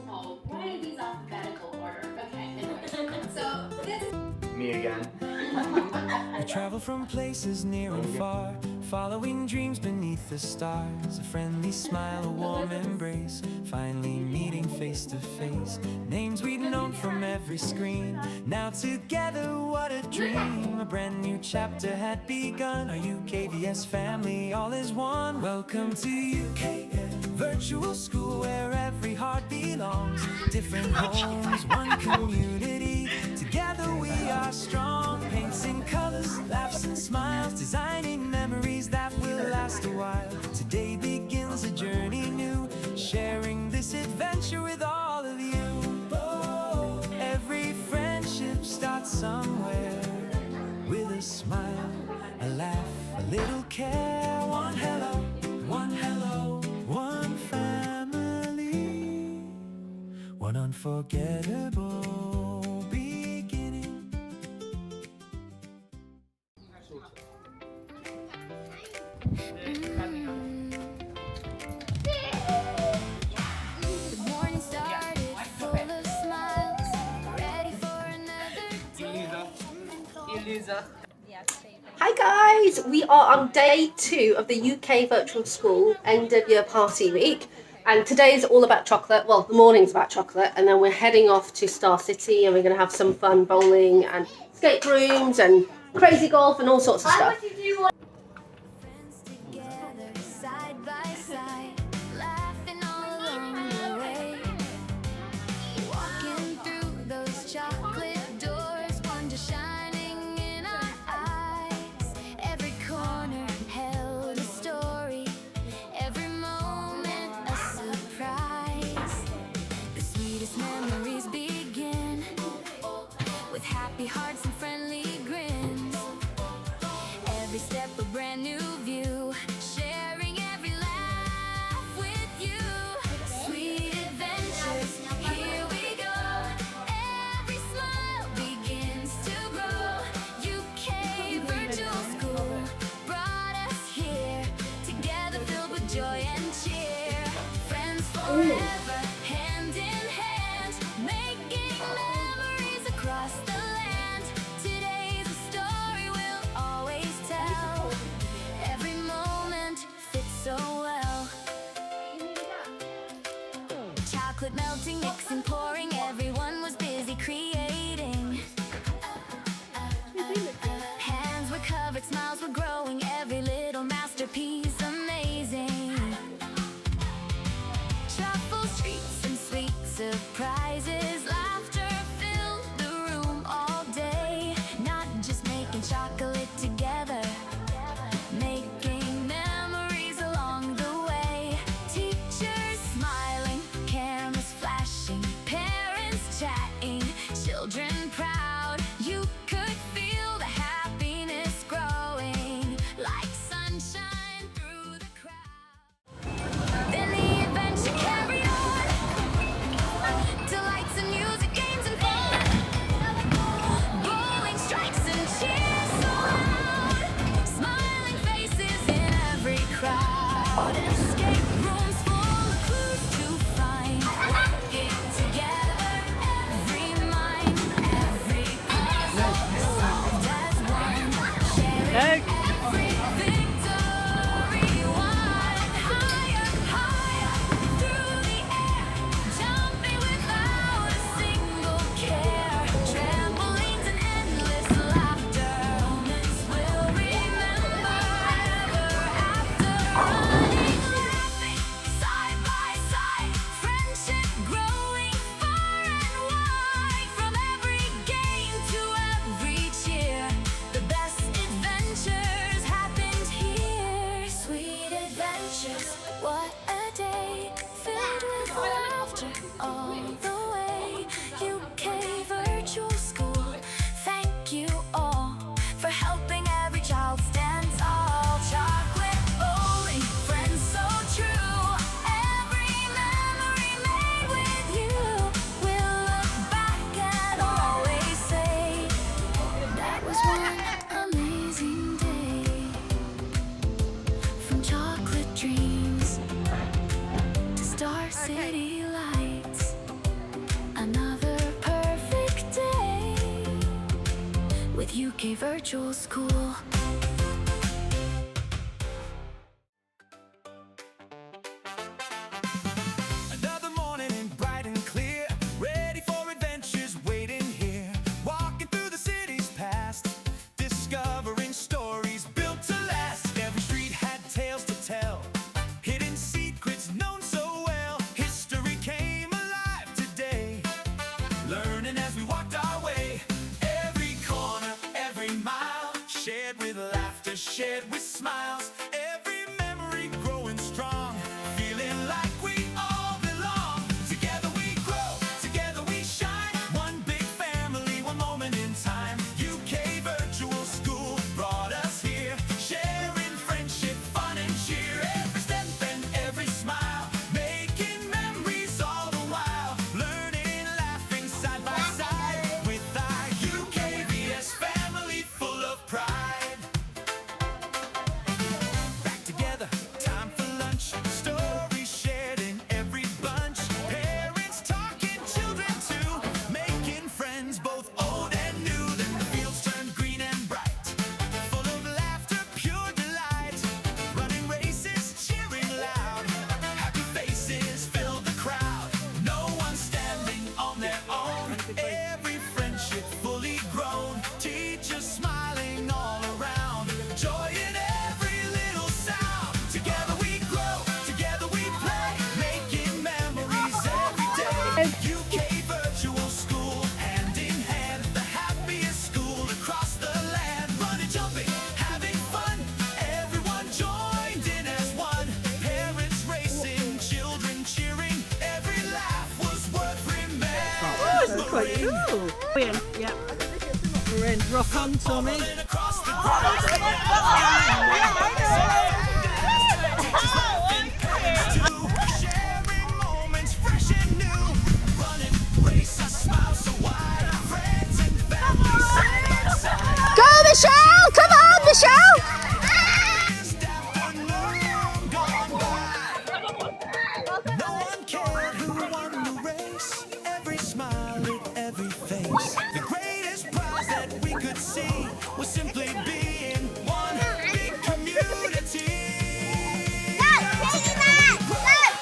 Oh, why are these alphabetical order? Okay, anyway. So this is me again. We travel from places near and far, following dreams beneath the stars. A friendly smile, a warm embrace, finally meeting face to face. Names we'd known from every screen, now together what a dream. A brand new chapter had begun, our UKVS family all is one. Welcome to UKVS Virtual School, where every heart belongs. Different homes, one community, together we are strong. Paints and colors, laughs and smiles, designing memories that will last a while. Today begins a journey new, sharing this adventure with all of you. Oh, every friendship starts somewhere, with a smile, a laugh, a little care. One hello, one family, one unforgettable beginning. The morning started full of smiles, ready for another day. Hi guys, we are on day 2 of the UK Virtual School end of year party week, and today is all about chocolate. Well, the morning's about chocolate, and then we're heading off to StarCity and we're going to have some fun bowling and escape rooms and crazy golf and all sorts of stuff. Friends together, side by side, laughing all along the way. Walking through those chocolate doors, wonder shining in our eyes. Every corner held a story, every moment a surprise. The sweetest memories begin with happy hearts and friendly grins. Every step a brand new view, sharing every laugh with you. Sweet adventures, here we go. Every smile begins to grow. UK Virtual School brought us here, together filled with joy and cheer. Friends forever, hand in hand, making memories across the land. Today's a story we'll always tell. Every moment fits so well. Chocolate melting, mixing, pouring, everyone was busy creating. Hands were covered, smiles were growing, every little masterpiece amazing. Truffles, treats, and sweet surprises, laughter filled the room all day. Not just making chocolate together, making memories along the way. Teachers smiling, cameras flashing, parents chatting, children proud. You could feel the happiness growing, like sunshine through the crowd. Then the adventure carried on, to lights and music, games and fun. Bowling strikes and cheers so loud, smiling faces in every crowd. Escape rooms full of clues to find, working together, every mind, every puzzle solved as one. Sharing every victory won. Higher, higher through the air, jumping without a single care. Trampolines and endless laughter, moments we'll remember ever after. Running, laughing, side by side, friendship growing far and wide. From every game to every cheer, the best adventures happened here. Sweet adventures, what a day, filled with laughter all the way. UK Virtual School, thank you all for helping every child stand tall. Chocolate bowling, friends so true, every memory made with you. We'll look back and always say that was one amazing day. From chocolate dreams to StarCity lights, UK Virtual School. Another morning bright and clear, ready for adventures waiting here. Walking through the city's past, discovering stories built to last. Every street had tales to tell, hidden secrets known so well. History came alive today, learning as we walked our way. Every corner, every mile, shared with laughter, shared with smiles. Every memory growing strong, feeling like we all belong. Together we grow, together we shine. One big family, one moment in time. UK Virtual School brought us here, sharing friendship, fun and cheer. Every step and every smile, making memories all the while. Learning, laughing side by side with our UKVS family full of pride. Back together, time for lunch. Stories shared in every bunch. Parents talking, children too. Making friends both old and new. Then the fields turned green and bright, full of laughter, pure delight. Running races, cheering loud. Happy faces fill the crowd. No one standing on their own. Every friendship fully grown. Teachers smiling all around. Joy in every little sound. Together we grow, together we play, making memories every day. UK Virtual School, hand in hand, the happiest school across the land. Running, jumping, having fun, everyone joined in as one. Parents racing, children cheering, every laugh was worth remembering. That's quite cool. We're in, yeah. We're in. Rock on, Tommy. Rolling across the sharing moments fresh and new. Running races, smiles so wide. Friends and family side by side. Go, Michelle! Come on, Michelle! Just afternoon gone by. No one cared who won the race. Every smile lit every face. The greatest prize that we could see was simply being one big community.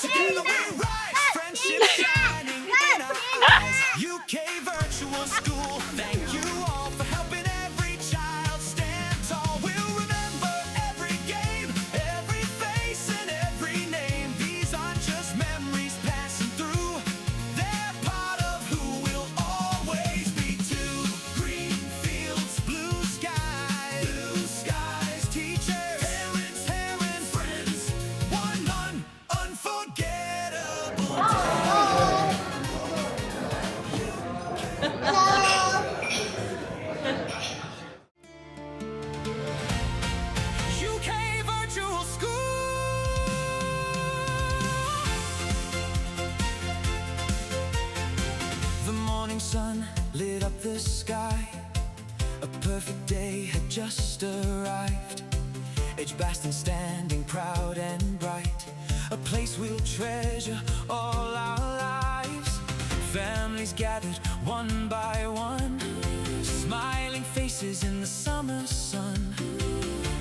Together we rise, friendship shining in our eyes. UK Virtual School, thank you all for helping every child stand tall. We'll remember every game, every face and every name. These aren't just memories passing through, they're part of who we'll always be too. Green fields, blue skies, teachers, parents, friends, one unforgettable UK Virtual School. The morning sun lit up the sky. A perfect day had just arrived. Edgbaston standing proud and bright. A place we'll treasure all our lives. Families gathered one by one. Smiling faces in the summer sun.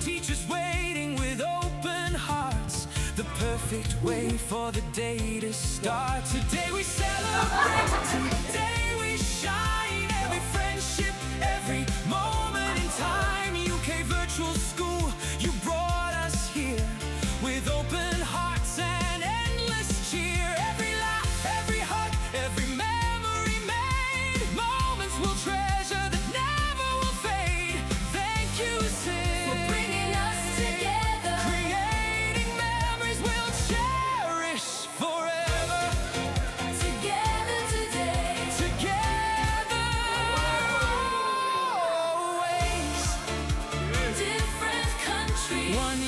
Teachers waiting with open hearts. The perfect way for the day to start. Today we celebrate, today we shine. Every friendship, every moment in time. UK Virtual School, you brought us here with open hearts and endless cheer. Every laugh, every hug, every memory made. Moments we'll treasure that never will fade. Thank you, Sid, for bringing us together. Creating memories we'll cherish forever. Together today, together always. Different countries, one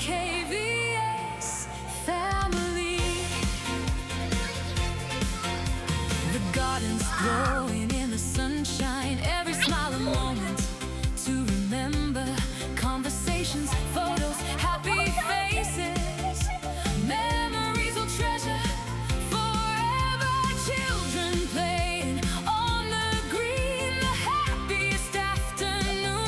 UKVS family. The gardens glowing in the sunshine. Every smile a moment to remember. Conversations, photos, happy faces. Memories we'll treasure forever. Children playing on the green. The happiest afternoon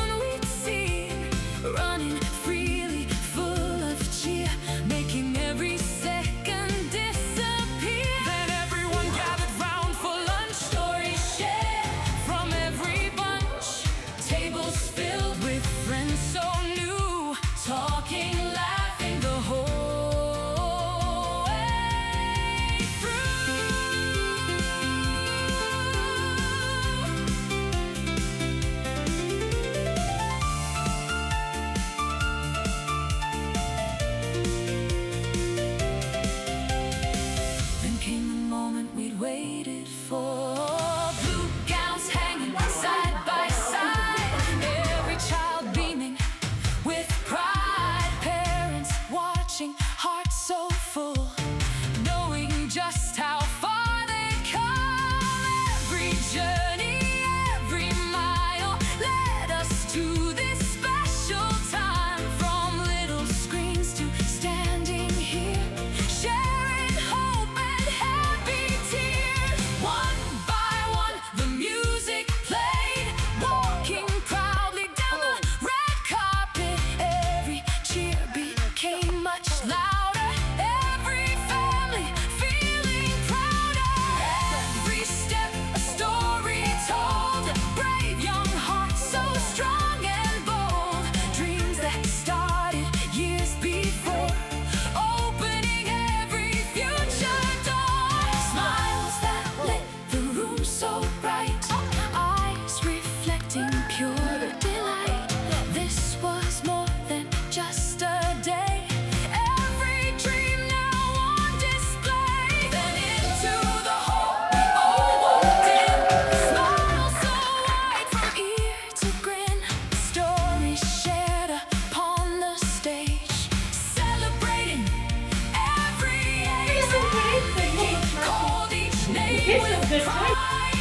kids look good too.